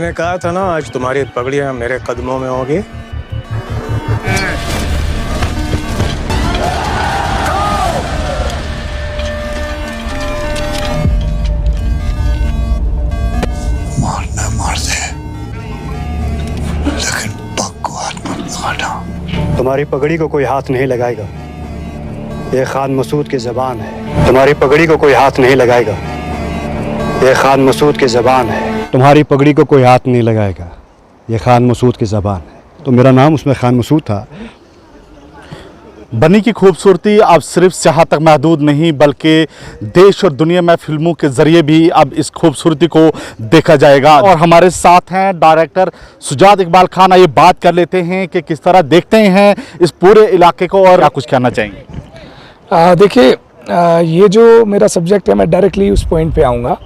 मैंने कहा था ना आज तुम्हारी पगड़ियां मेरे कदमों में होगी। मारना मार दे, लेकिन पग को हाथ मत लगाना। तुम्हारी पगड़ी को कोई हाथ नहीं लगाएगा, ये खान मसूद की ज़बान है। तुम्हारी पगड़ी को कोई हाथ नहीं लगाएगा, ये खान मसूद की ज़बान है। तुम्हारी पगड़ी को कोई हाथ नहीं लगाएगा, ये खान मसूद की ज़बान है। तो मेरा नाम उसमें खान मसूद था। बनी की खूबसूरती अब सिर्फ सियाह तक महदूद नहीं बल्कि देश और दुनिया में फिल्मों के ज़रिए भी अब इस खूबसूरती को देखा जाएगा। और हमारे साथ हैं डायरेक्टर सुजात इकबाल खान। आइए बात कर लेते हैं कि किस तरह देखते हैं इस पूरे इलाके को और क्या कुछ कहना चाहेंगे। देखिए, ये जो मेरा सब्जेक्ट है, मैं डायरेक्टली उस पॉइंट पे आऊँगा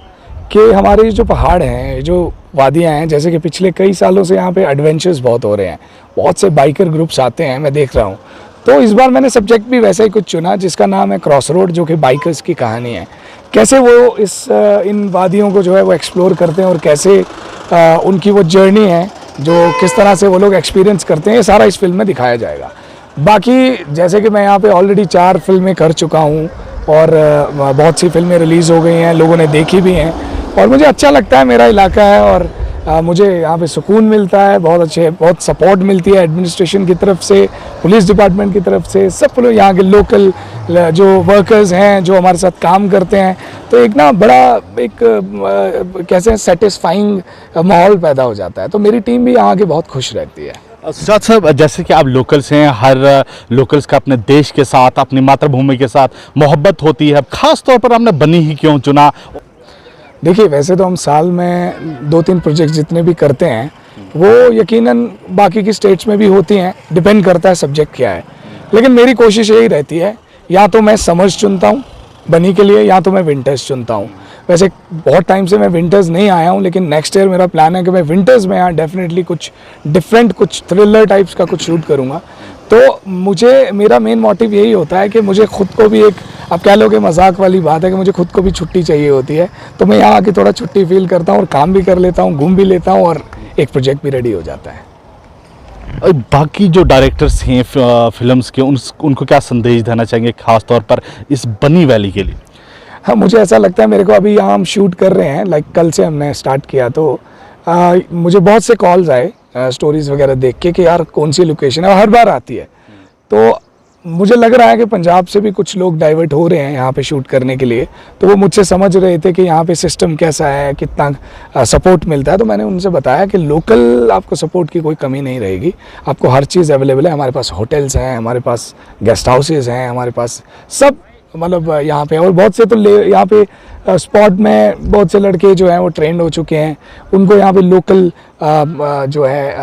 कि हमारे जो पहाड़ हैं, जो वादियाँ हैं, जैसे कि पिछले कई सालों से यहाँ पे एडवेंचर्स बहुत हो रहे हैं, बहुत से बाइकर ग्रुप्स आते हैं, मैं देख रहा हूँ। तो इस बार मैंने सब्जेक्ट भी वैसा ही कुछ चुना जिसका नाम है क्रॉस रोड, जो कि बाइकर्स की कहानी है। कैसे वो इन वादियों को जो है वो एक्सप्लोर करते हैं और कैसे उनकी वो जर्नी है जो किस तरह से वो लोग एक्सपीरियंस करते हैं, ये सारा इस फिल्म में दिखाया जाएगा। बाकी जैसे कि मैं यहाँ पे ऑलरेडी 4 फिल्में कर चुका हूँ और बहुत सी फिल्में रिलीज़ हो गई हैं, लोगों ने देखी भी हैं और मुझे अच्छा लगता है। मेरा इलाका है और मुझे यहाँ पे सुकून मिलता है, बहुत सपोर्ट मिलती है एडमिनिस्ट्रेशन की तरफ से, पुलिस डिपार्टमेंट की तरफ से, सब लोग यहाँ के लोकल जो वर्कर्स हैं जो हमारे साथ काम करते हैं। तो एक ना बड़ा एक कैसे सेटिस्फाइंग माहौल पैदा हो जाता है। तो मेरी टीम भी यहाँ की बहुत खुश रहती है। सुजात साहब, जैसे कि आप लोकल्स हैं, हर लोकल्स का अपने देश के साथ, अपनी मातृभूमि के साथ मोहब्बत होती है। ख़ास तौर पर आपने बनी ही क्यों चुना? देखिए, वैसे तो हम साल में 2-3 प्रोजेक्ट जितने भी करते हैं वो यकीनन बाकी की स्टेट्स में भी होती हैं, डिपेंड करता है सब्जेक्ट क्या है। लेकिन मेरी कोशिश यही रहती है, या तो मैं समर्स चुनता हूँ बनी के लिए, या तो मैं विंटर्स चुनता हूँ। वैसे बहुत टाइम से मैं विंटर्स नहीं आया हूँ, लेकिन नेक्स्ट ईयर मेरा प्लान है कि मैं विंटर्स में यहाँ डेफिनेटली कुछ डिफरेंट, कुछ थ्रिलर टाइप्स का कुछ शूट करूँगा। तो मेरा मेन मोटिव यही होता है कि मुझे खुद को भी एक, आप कह लो कि मजाक वाली बात है कि मुझे खुद को भी छुट्टी चाहिए होती है। तो मैं यहाँ आके थोड़ा छुट्टी फील करता हूँ और काम भी कर लेता हूँ, घूम भी लेता हूँ और एक प्रोजेक्ट भी रेडी हो जाता है। और बाकी जो डायरेक्टर्स हैं फिल्म्स के, उनको क्या संदेश देना चाहेंगे खास तौर पर इस बनी वैली के लिए? हाँ, मुझे ऐसा लगता है, मेरे को अभी यहाँ हम शूट कर रहे हैं, लाइक कल से हमने स्टार्ट किया, तो मुझे बहुत से कॉल्स आए स्टोरीज़ वगैरह देख के कि यार कौन सी लोकेशन है, और हर बार आती है। तो मुझे लग रहा है कि पंजाब से भी कुछ लोग डाइवर्ट हो रहे हैं यहाँ पे शूट करने के लिए। तो वो मुझसे समझ रहे थे कि यहाँ पे सिस्टम कैसा है, कितना सपोर्ट मिलता है। तो मैंने उनसे बताया कि लोकल आपको सपोर्ट की कोई कमी नहीं रहेगी, आपको हर चीज़ अवेलेबल है। हमारे पास होटल्स हैं, हमारे पास गेस्ट हाउसेज़ हैं, हमारे पास सब मतलब यहाँ पे। और बहुत से तो यहाँ पे स्पॉट में बहुत से लड़के जो हैं वो ट्रेंड हो चुके हैं, उनको यहाँ पे लोकल जो है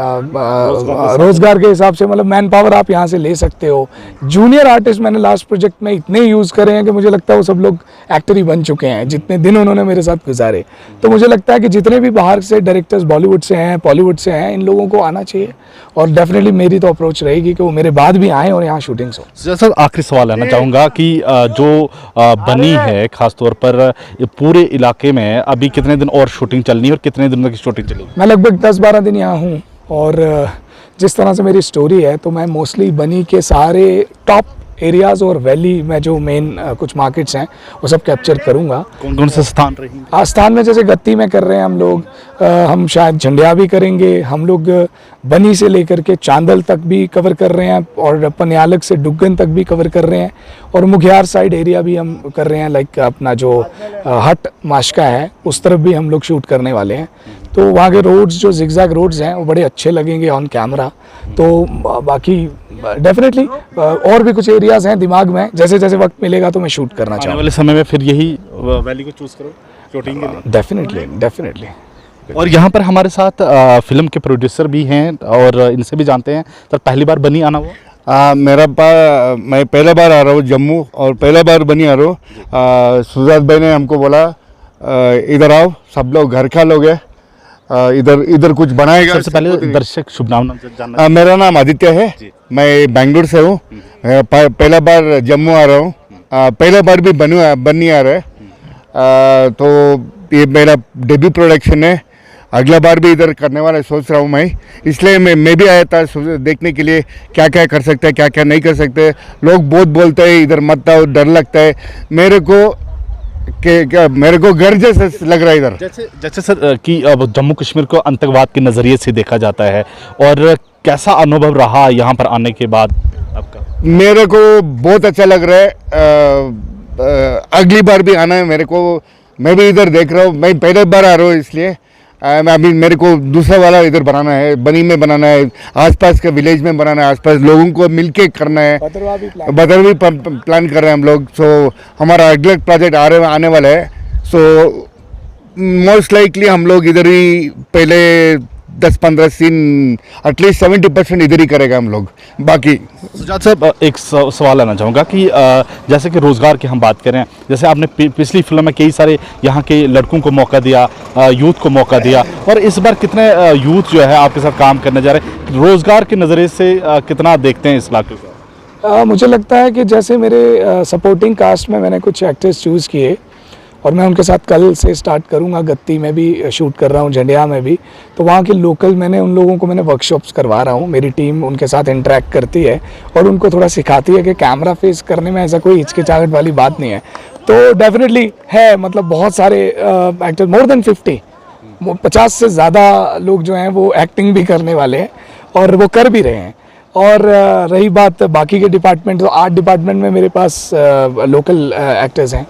रोज़गार के हिसाब से मतलब मैन पावर आप यहाँ से ले सकते हो। जूनियर आर्टिस्ट मैंने लास्ट प्रोजेक्ट में इतने यूज़ करे हैं कि मुझे लगता है वो सब लोग एक्टर ही बन चुके हैं, जितने दिन उन्होंने मेरे साथ गुजारे। तो मुझे लगता है कि जितने भी बाहर से डायरेक्टर्स बॉलीवुड से हैं, बॉलीवुड से हैं, इन लोगों को आना चाहिए। और डेफिनेटली मेरी तो अप्रोच रहेगी कि वो मेरे बाद भी आएँ और यहाँ शूटिंग्स हो। सर, आखिरी सवाल लेना चाहूँगा कि जो बनी है खास तौर पर पूरे इलाके में अभी कितने दिन और शूटिंग चलनी है और कितने दिन तक शूटिंग चलेगी? मैं लगभग 10-12 दिन यहाँ हूँ और जिस तरह से मेरी स्टोरी है, तो मैं मोस्टली बनी के सारे टॉप एरियाज़ और वैली में जो मेन कुछ मार्केट्स हैं वो सब कैप्चर करूँगा। कौन कौन से स्थान रहेंगे? स्थान में जैसे गत्ती में कर रहे हैं हम लोग, हम शायद झंडिया भी करेंगे, हम लोग बनी से लेकर के चांदल तक भी कवर कर रहे हैं और पनियालक से डुग्गन तक भी कवर कर रहे हैं और मुखियार साइड एरिया भी हम कर रहे हैं। लाइक अपना जो हट माशका है उस तरफ भी हम लोग शूट करने वाले हैं। तो वहाँ के रोड्स जो जिगजैग रोड्स हैं वो बड़े अच्छे लगेंगे ऑन कैमरा। तो बाकी डेफिनेटली और भी कुछ एरियाज़ हैं दिमाग में, जैसे जैसे वक्त मिलेगा तो मैं शूट करना चाहूँगा। आने वाले समय में फिर यही वैली को चूज़ करो शूटिंग के लिए? डेफिनेटली। और यहाँ पर हमारे साथ फिल्म के प्रोड्यूसर भी हैं और इनसे भी जानते हैं। तो पहली बार बनी आना हुआ? मैं पहले बार आ रहा हूँ जम्मू और पहले बार बनी आ रहा हूँ। सुजात भाई ने हमको बोला इधर आओ, सब लोग घर का लोग है, इधर कुछ बनाएगा। सबसे पहले दर्शक शुभ नाम जानना। मेरा नाम आदित्य है, मैं बेंगलुरु से हूँ। पहला बार जम्मू आ रहा हूँ, पहला बार भी बनी आ रहा है। तो ये मेरा डेब्यू प्रोडक्शन है अगला बार भी इधर करने वाला सोच रहा हूँ मैं, इसलिए मैं भी आया था देखने के लिए क्या क्या कर सकते हैं क्या क्या नहीं कर सकते। लोग बहुत बोलते हैं इधर मत आओ, डर लगता है मेरे को घर जैसा लग रहा है इधर। जैसे सर कि अब जम्मू कश्मीर को आतंकवाद के नज़रिए से देखा जाता है, और कैसा अनुभव रहा यहाँ पर आने के बाद आपका? मेरे को बहुत अच्छा लग रहा है, अगली बार भी आना है मेरे को। मैं भी इधर देख रहा हूँ, मैं पहले बार आ रहा हूँ इसलिए अभी मेरे को दूसरा वाला इधर बनाना है, बनी में बनाना है, आसपास के विलेज में बनाना है, आसपास लोगों को मिलके करना है, बदरवा प्लान कर रहे हैं हम लोग। सो हमारा अगला प्रोजेक्ट आने वाला है। सो मोस्ट लाइकली हम लोग इधर ही पहले 10-15 सीन एटलीस्ट 70% इधर ही करेगा हम लोग। बाकी सुजात साहब एक सवाल आना चाहूँगा कि जैसे कि रोज़गार की हम बात करें, जैसे आपने पिछली फिल्म में कई सारे यहाँ के लड़कों को मौका दिया, यूथ को मौका दिया, और इस बार कितने यूथ जो है आपके साथ काम करने जा रहे हैं, रोज़गार के नज़रिए से कितना देखते हैं इस इलाके को? मुझे लगता है कि जैसे मेरे सपोर्टिंग कास्ट में मैंने कुछ एक्टर्स चूज़ किए और मैं उनके साथ कल से स्टार्ट करूंगा। गत्ती में भी शूट कर रहा हूं, झंडिया में भी, तो वहाँ के लोकल मैंने उन लोगों को वर्कशॉप्स करवा रहा हूं। मेरी टीम उनके साथ इंटरेक्ट करती है और उनको थोड़ा सिखाती है कि कैमरा फेस करने में ऐसा कोई हिचकिचाहट वाली बात नहीं है। तो डेफिनेटली है, मतलब बहुत सारे एक्टर, मोर देन 50 से ज़्यादा लोग जो हैं वो एक्टिंग भी करने वाले हैं और वो कर भी रहे हैं। और रही बात बाकी के डिपार्टमेंट, तो आर्ट डिपार्टमेंट में मेरे पास लोकल एक्टर्स हैं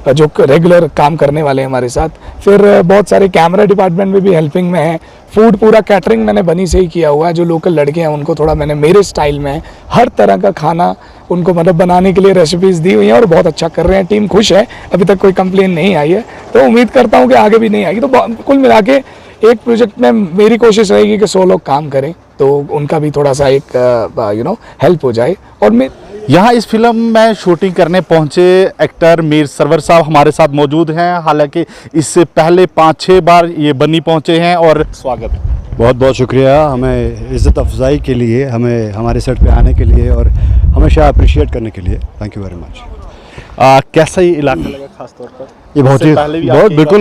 जो रेगुलर काम करने वाले हैं हमारे साथ। फिर बहुत सारे कैमरा डिपार्टमेंट में भी हेल्पिंग में है। फूड पूरा कैटरिंग मैंने बनी से ही किया हुआ है। जो लोकल लड़के हैं उनको थोड़ा मैंने मेरे स्टाइल में हर तरह का खाना उनको बनाने के लिए रेसिपीज़ दी हुई हैं और बहुत अच्छा कर रहे हैं। टीम खुश है, अभी तक कोई कंप्लेन नहीं आई है, तो उम्मीद करता हूँ कि आगे भी नहीं आएगी। तो कुल मिला के एक प्रोजेक्ट में मेरी कोशिश रहेगी कि 100 लोग काम करें, तो उनका भी थोड़ा सा एक हेल्प हो जाए। और मैं यहाँ इस फिल्म में शूटिंग करने पहुँचे एक्टर मीर सरवर साहब हमारे साथ मौजूद हैं। हालांकि इससे पहले 5-6 बार ये बनी पहुँचे हैं, और स्वागत। बहुत बहुत शुक्रिया हमें इज़्ज़त अफजाई के लिए, हमें हमारे सेट पे आने के लिए और हमेशा अप्रिशिएट करने के लिए। Thank you very much. कैसा ये इलाका लगा खास तौर पर? ये बहुत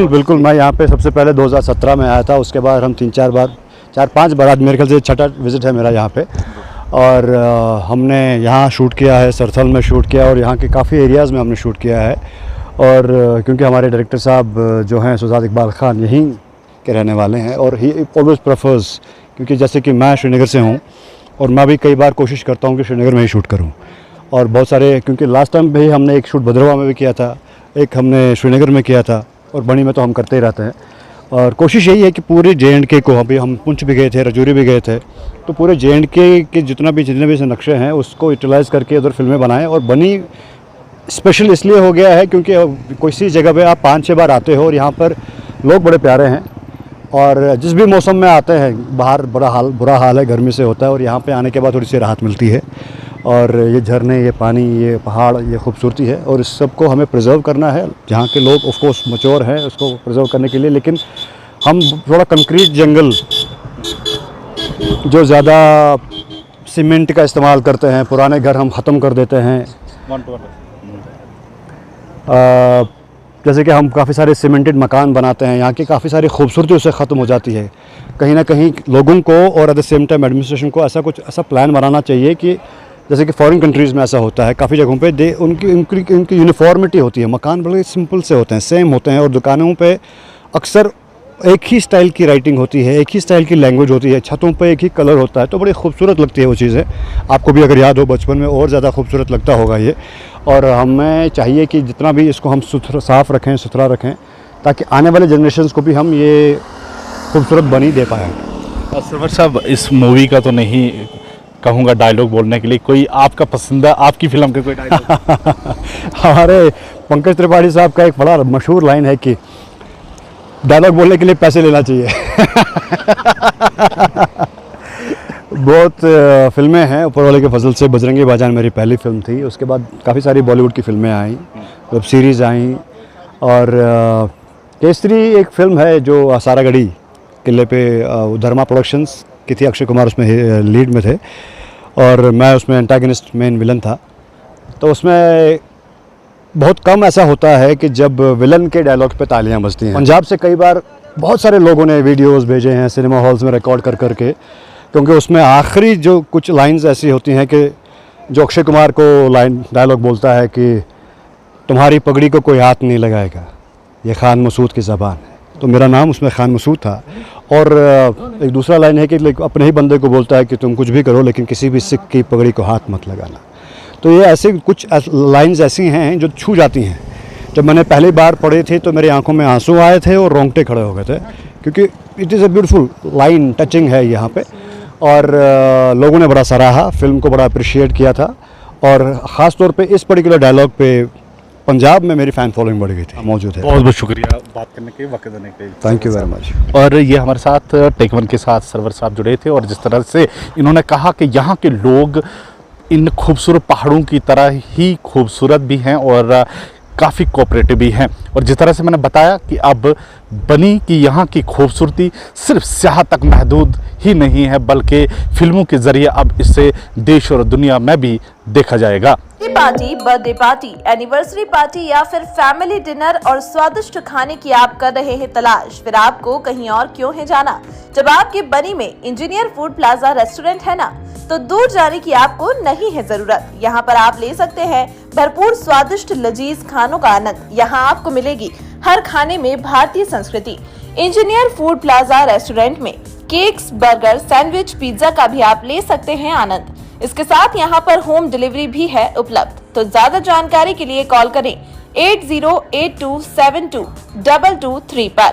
बिल्कुल मैं यहाँ पे सबसे पहले 2017 में आया था, उसके बाद हम 4-5 बार, आज मेरे ख्याल से 6ठा विज़िट है मेरा यहाँ पे। और हमने यहाँ शूट किया है, सरथल में शूट किया और यहाँ के काफ़ी एरियाज़ में हमने शूट किया है। और क्योंकि हमारे डायरेक्टर साहब जो हैं सुजात इकबाल खान यहीं के रहने वाले हैं और ही ऑलवेज प्रेफर्स, क्योंकि जैसे कि मैं श्रीनगर से हूँ और मैं भी कई बार कोशिश करता हूँ कि श्रीनगर में ही शूट करूँ। और बहुत सारे, क्योंकि लास्ट टाइम भी हमने एक शूट भद्रवा में भी किया था, एक हमने श्रीनगर में किया था और बनी में तो हम करते ही रहते हैं। और कोशिश यही है कि पूरे JNK को, अभी हम पुंछ भी गए थे, रजौरी भी गए थे, तो पूरे JNK के जितने भी से नक्शे हैं उसको यूटिलाइज़ करके उधर फिल्में बनाएं। और बनी स्पेशल इसलिए हो गया है क्योंकि किसी जगह पे आप 5-6 बार आते हो और यहाँ पर लोग बड़े प्यारे हैं और जिस भी मौसम में आते हैं, बाहर बुरा हाल है, गर्मी से होता है, और यहाँ पे आने के बाद थोड़ी सी राहत मिलती है। और ये झरने, ये पानी, ये पहाड़, ये खूबसूरती है और इस सब को हमें प्रिजर्व करना है। जहाँ के लोग ऑफ कोर्स मैच्योर हैं उसको प्रिजर्व करने के लिए, लेकिन हम थोड़ा कंक्रीट जंगल जो ज़्यादा सीमेंट का इस्तेमाल करते हैं, पुराने घर हम ख़त्म कर देते हैं। जैसे कि हम काफ़ी सारे सीमेंटेड मकान बनाते हैं, यहाँ की काफ़ी सारी खूबसूरती उससे ख़त्म हो जाती है। कहीं ना कहीं लोगों को और at the same time administration को ऐसा प्लान बनाना चाहिए कि जैसे कि फॉरेन कंट्रीज़ में ऐसा होता है, काफ़ी जगहों पे उनकी यूनिफॉर्मिटी होती है, मकान बड़े सिंपल से होते हैं, सेम होते हैं, और दुकानों पे अक्सर एक ही स्टाइल की राइटिंग होती है, एक ही स्टाइल की लैंग्वेज होती है, छतों पे एक ही कलर होता है, तो बड़ी खूबसूरत लगती है वो चीज़ें। आपको भी अगर याद हो बचपन में और ज़्यादा खूबसूरत लगता होगा ये। और हमें चाहिए कि जितना भी इसको हम साफ़ रखें, सुथरा रखें, ताकि आने वाले जनरेशन्स को भी हम ये खूबसूरत बनी दे पाएँ। सरवर साहब, इस मूवी का तो नहीं कहूँगा डायलॉग बोलने के लिए, कोई आपका पसंदीदा आपकी फिल्म के कोई डायलॉग? हमारे पंकज त्रिपाठी साहब का एक बड़ा मशहूर लाइन है कि डायलॉग बोलने के लिए पैसे लेना चाहिए। बहुत फिल्में हैं ऊपर वाले के फजल से। बजरंगी भाईजान मेरी पहली फिल्म थी, उसके बाद काफ़ी सारी बॉलीवुड की फिल्में आई, वेब सीरीज़ आई, और केसरी एक फ़िल्म है जो सारागढ़ी किले पे धर्मा प्रोडक्शंस की थी, अक्षय कुमार उसमें लीड में थे और मैं उसमें एंटागनिस्ट मेन विलन था। तो उसमें बहुत कम ऐसा होता है कि जब विलन के डायलॉग पे तालियां बजती हैं। पंजाब से कई बार बहुत सारे लोगों ने वीडियोस भेजे हैं सिनेमा हॉल्स में रिकॉर्ड कर करके, क्योंकि उसमें आखिरी जो कुछ लाइंस ऐसी होती हैं कि जो अक्षय कुमार को लाइन डायलॉग बोलता है कि तुम्हारी पगड़ी को कोई हाथ नहीं लगाएगा, ये खान मसूद की ज़बान है। तो मेरा नाम उसमें खान मसूद था। और एक दूसरा लाइन है कि अपने ही बंदे को बोलता है कि तुम कुछ भी करो लेकिन किसी भी सिख की पगड़ी को हाथ मत लगाना। तो ये ऐसे कुछ लाइंस ऐसी हैं जो छू जाती हैं। जब मैंने पहली बार पढ़े थे तो मेरी आंखों में आंसू आए थे और रोंगटे खड़े हो गए थे, क्योंकि it is a beautiful line, touching है यहाँ पे। और लोगों ने बड़ा सराहा, फिल्म को बड़ा अप्रिशिएट किया था। और ख़ास तौर पे इस पर्टिकुलर डायलॉग पे पंजाब में मेरी फ़ैन फॉलोइंग बढ़ गई थी, मौजूद है। बहुत बहुत शुक्रिया बात करने के, वक्त देने के। Thank you very much. और ये हमारे साथ टेक वन के साथ सरवर साहब जुड़े थे, और जिस तरह से इन्होंने कहा कि यहाँ के लोग इन खूबसूरत पहाड़ों की तरह ही खूबसूरत भी हैं और काफ़ी कोऑपरेटिव भी हैं। और जिस तरह से मैंने बताया कि अब बनी कि यहाँ की खूबसूरती सिर्फ स्याह तक महदूद ही नहीं है, बल्कि फिल्मों के ज़रिए अब इसे देश और दुनिया में भी देखा जाएगा। Party, birthday party, anniversary party या फिर फैमिली डिनर और स्वादिष्ट खाने की आप कर रहे हैं तलाश, फिर आपको कहीं और क्यों है जाना। जब आपके बनी में इंजीनियर फूड प्लाजा रेस्टोरेंट है ना, तो दूर जाने की आपको नहीं है जरूरत। यहाँ पर आप ले सकते हैं भरपूर स्वादिष्ट लजीज खानों का आनंद। यहाँ आपको मिलेगी हर खाने में भारतीय संस्कृति। इंजीनियर फूड प्लाजा रेस्टोरेंट में केक्स, बर्गर, सैंडविच, पिज्जा का भी आप ले सकते हैं आनंद। इसके साथ यहाँ पर होम डिलीवरी भी है उपलब्ध। तो ज्यादा जानकारी के लिए कॉल करें 8082722223 पर।